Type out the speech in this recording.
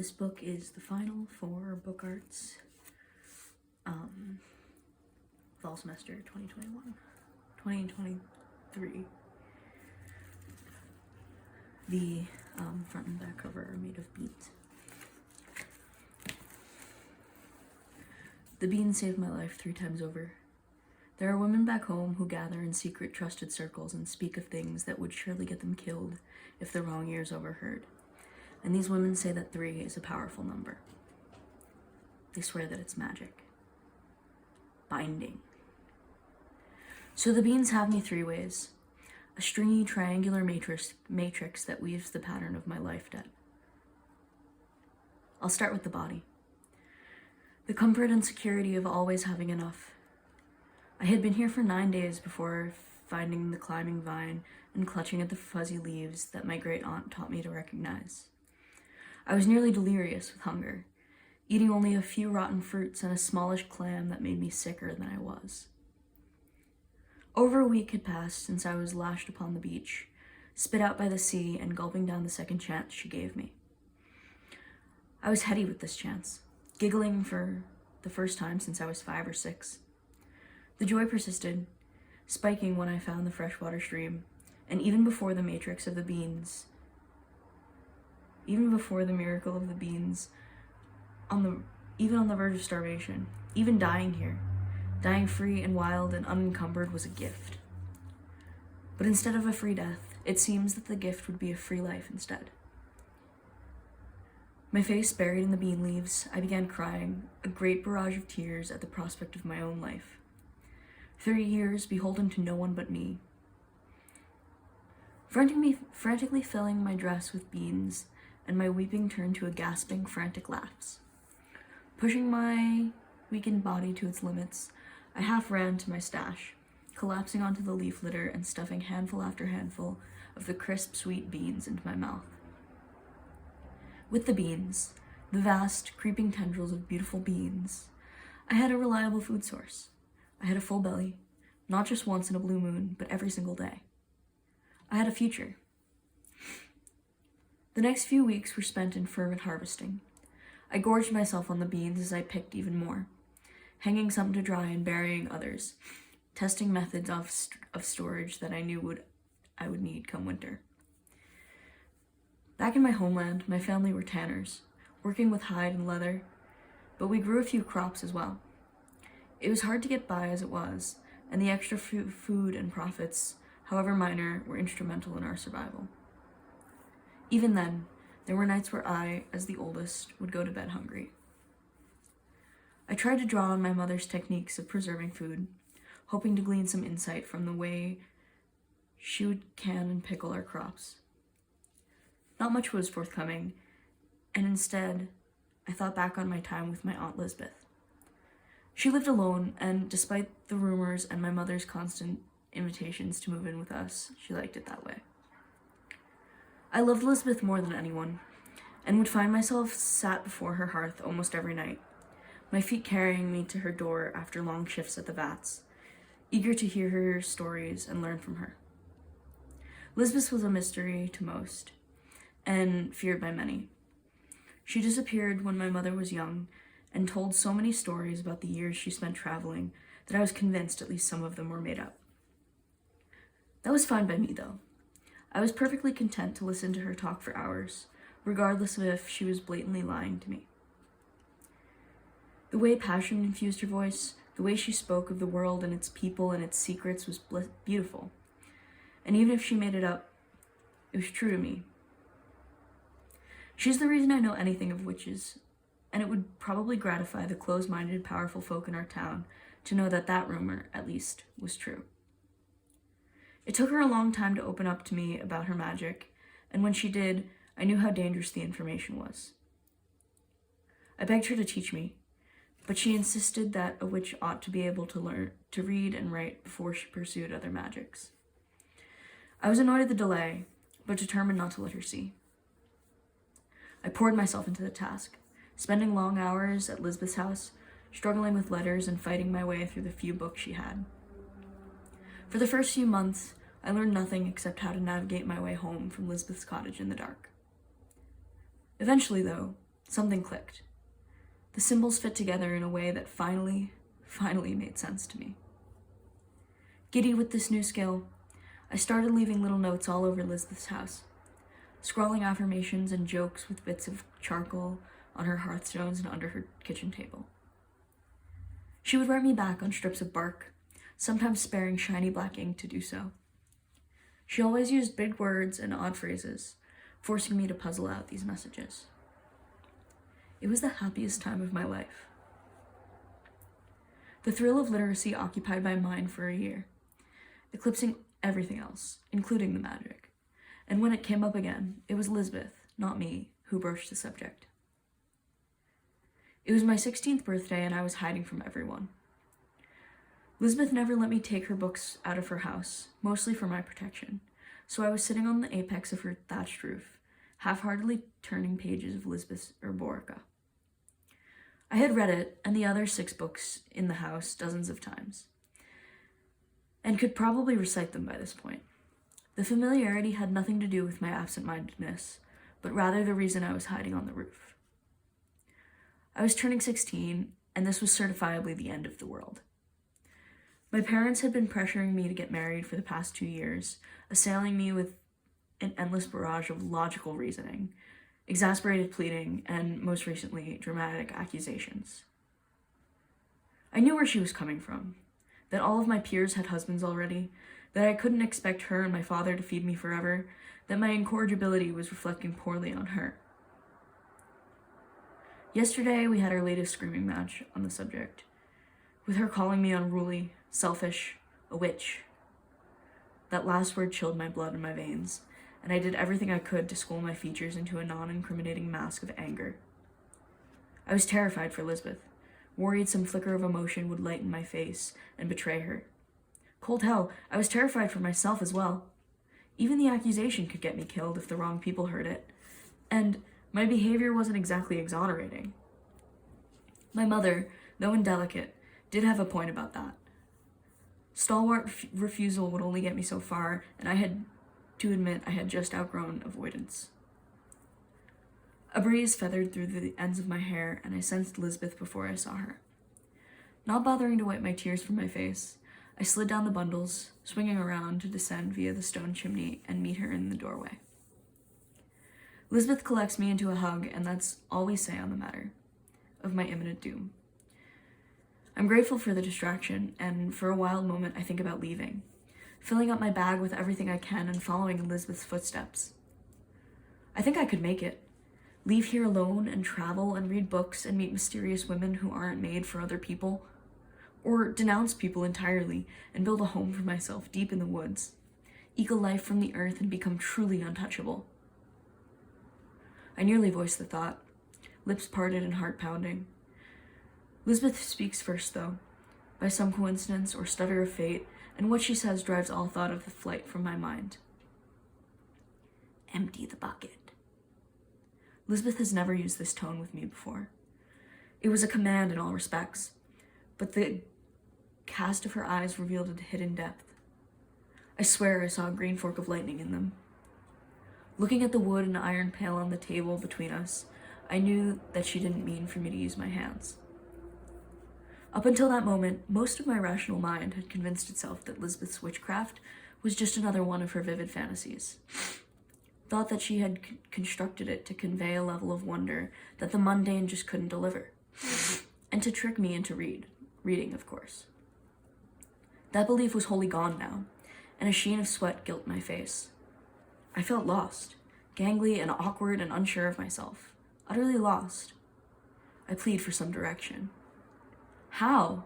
This book is the final for Book Arts fall semester 2023. The front and back cover are made of beans. The beans saved my life 3 times over. There are women back home who gather in secret trusted circles and speak of things that would surely get them killed if the wrong ears overheard. And these women say that 3 is a powerful number. They swear that it's magic. Binding. So the beans have me 3 ways. A stringy triangular matrix that weaves the pattern of my life debt. I'll start with the body. The comfort and security of always having enough. I had been here for 9 days before finding the climbing vine and clutching at the fuzzy leaves that my great aunt taught me to recognize. I was nearly delirious with hunger, eating only a few rotten fruits and a smallish clam that made me sicker than I was. Over a week had passed since I was lashed upon the beach, spit out by the sea, and gulping down the second chance she gave me. I was heady with this chance, giggling for the first time since I was 5 or 6. The joy persisted, spiking when I found the freshwater stream, and even before the matrix of the beans, even before the miracle of the beans, even on the verge of starvation, even dying here, dying free and wild and unencumbered was a gift. But instead of a free death, it seems that the gift would be a free life instead. My face buried in the bean leaves, I began crying, a great barrage of tears at the prospect of my own life. 30 years beholden to no one but me. Frantically filling my dress with beans, and my weeping turned to a gasping, frantic laughs. Pushing my weakened body to its limits, I half ran to my stash, collapsing onto the leaf litter and stuffing handful after handful of the crisp, sweet beans into my mouth. With the beans, the vast, creeping tendrils of beautiful beans, I had a reliable food source. I had a full belly, not just once in a blue moon, but every single day. I had a future. The next few weeks were spent in fervent harvesting. I gorged myself on the beans as I picked even more, hanging some to dry and burying others, testing methods of storage that I knew I would need come winter. Back in my homeland, my family were tanners, working with hide and leather, but we grew a few crops as well. It was hard to get by as it was, and the extra food and profits, however minor, were instrumental in our survival. Even then, there were nights where I, as the oldest, would go to bed hungry. I tried to draw on my mother's techniques of preserving food, hoping to glean some insight from the way she would can and pickle our crops. Not much was forthcoming, and instead, I thought back on my time with my Aunt Lisbeth. She lived alone, and despite the rumors and my mother's constant invitations to move in with us, she liked it that way. I loved Lisbeth more than anyone, and would find myself sat before her hearth almost every night, my feet carrying me to her door after long shifts at the vats, eager to hear her stories and learn from her. Lisbeth was a mystery to most, and feared by many. She disappeared when my mother was young, and told so many stories about the years she spent traveling that I was convinced at least some of them were made up. That was fine by me, though. I was perfectly content to listen to her talk for hours, regardless of if she was blatantly lying to me. The way passion infused her voice, the way she spoke of the world and its people and its secrets was beautiful. And even if she made it up, it was true to me. She's the reason I know anything of witches, and it would probably gratify the close-minded, powerful folk in our town to know that that rumor, at least, was true. It took her a long time to open up to me about her magic, and when she did, I knew how dangerous the information was. I begged her to teach me, but she insisted that a witch ought to be able to learn to read and write before she pursued other magics. I was annoyed at the delay, but determined not to let her see. I poured myself into the task, spending long hours at Lisbeth's house, struggling with letters and fighting my way through the few books she had. For the first few months, I learned nothing except how to navigate my way home from Lisbeth's cottage in the dark. Eventually, though, Something clicked. The symbols fit together in a way that finally made sense to me. Giddy with this new skill, I started leaving little notes all over Lisbeth's house, scrawling affirmations and jokes with bits of charcoal on her hearthstones and under her kitchen table. She would write me back on strips of bark, sometimes sparing shiny black ink to do so. She always used big words and odd phrases, forcing me to puzzle out these messages. It was the happiest time of my life. The thrill of literacy occupied my mind for a year, eclipsing everything else, including the magic. And when it came up again, it was Lisbeth, not me, who broached the subject. It was my 16th birthday and I was hiding from everyone. Lisbeth never let me take her books out of her house, mostly for my protection, so I was sitting on the apex of her thatched roof, half-heartedly turning pages of Lisbeth's Erborica. I had read it and the other 6 books in the house dozens of times, and could probably recite them by this point. The familiarity had nothing to do with my absent-mindedness, but rather the reason I was hiding on the roof. I was turning 16, and this was certifiably the end of the world. My parents had been pressuring me to get married for the past 2 years, assailing me with an endless barrage of logical reasoning, exasperated pleading, and most recently, dramatic accusations. I knew where she was coming from, that all of my peers had husbands already, that I couldn't expect her and my father to feed me forever, that my incorrigibility was reflecting poorly on her. Yesterday, we had our latest screaming match on the subject, with her calling me unruly, selfish, a witch. That last word chilled my blood in my veins, and I did everything I could to school my features into a non-incriminating mask of anger. I was terrified for Lisbeth, worried some flicker of emotion would lighten my face and betray her. Cold hell, I was terrified for myself as well. Even the accusation could get me killed if the wrong people heard it, and my behavior wasn't exactly exonerating. My mother, though indelicate, did have a point about that. Stalwart refusal would only get me so far, and I had to admit I had just outgrown avoidance. A breeze feathered through the ends of my hair, and I sensed Lisbeth before I saw her. Not bothering to wipe my tears from my face, I slid down the bundles, swinging around to descend via the stone chimney and meet her in the doorway. Lisbeth collects me into a hug, and that's all we say on the matter of my imminent doom. I'm grateful for the distraction, and for a wild moment I think about leaving, filling up my bag with everything I can and following in Lisbeth's footsteps. I think I could make it. Leave here alone and travel and read books and meet mysterious women who aren't made for other people. Or denounce people entirely and build a home for myself deep in the woods. Eke a life from the earth and become truly untouchable. I nearly voiced the thought, lips parted and heart pounding. Lisbeth speaks first, though, by some coincidence or stutter of fate, and what she says drives all thought of the flight from my mind. Empty the bucket. Lisbeth has never used this tone with me before. It was a command in all respects, but the cast of her eyes revealed a hidden depth. I swear I saw a green fork of lightning in them. Looking at the wood and iron pail on the table between us, I knew that she didn't mean for me to use my hands. Up until that moment, most of my rational mind had convinced itself that Lisbeth's witchcraft was just another one of her vivid fantasies. Thought that she had constructed it to convey a level of wonder that the mundane just couldn't deliver, and to trick me into reading, of course. That belief was wholly gone now, and a sheen of sweat gilt my face. I felt lost, gangly and awkward and unsure of myself, utterly lost. I plead for some direction. How?